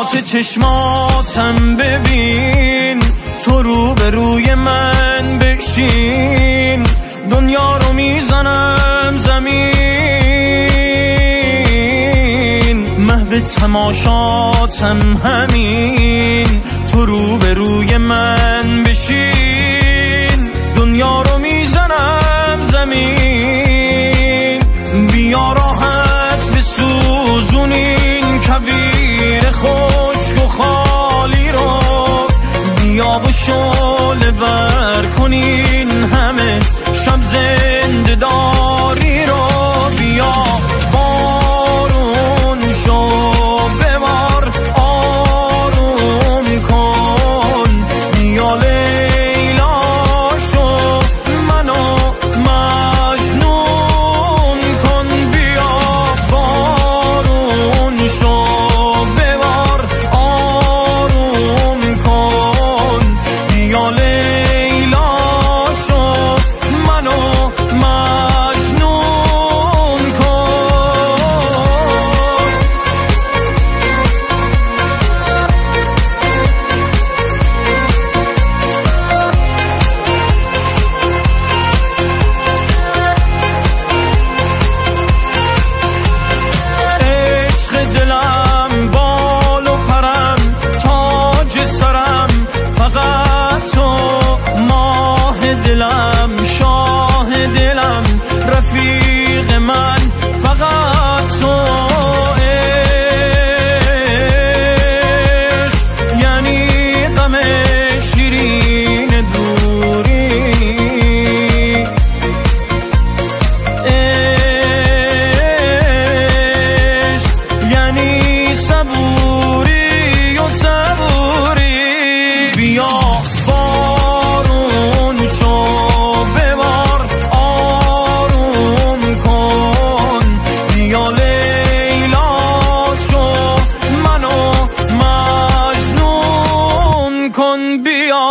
ذات چشماتم ببین، تو رو به روی من بشین، دنیا رو میزنم زمین، محو تماشاتم همین، تو رو به روی من بشین، دنیا رو میزنم زمین. بیا راحت بسوزونین کویر خشک و خالی رو، بیا و شعله ور کنین همه شب زنده داری رو. بیا بارون شو ببار آروم کن، بیا لیلا شو منو مجنون کن. بیا بارون شو ببار آروم کن، بیا لیلا شو منو مجنون کن. عشق دلم بال و پرم، تاج سرم فقط تو، ماه دلم شاه دلم رفیق من فقط تو. عشق یعنی غم شیرین دوری، عشق یعنی صبوری و صبوری. بیا بارون شو ببار آروم کن، بیا لیلا شو منو مجنون کن. بیا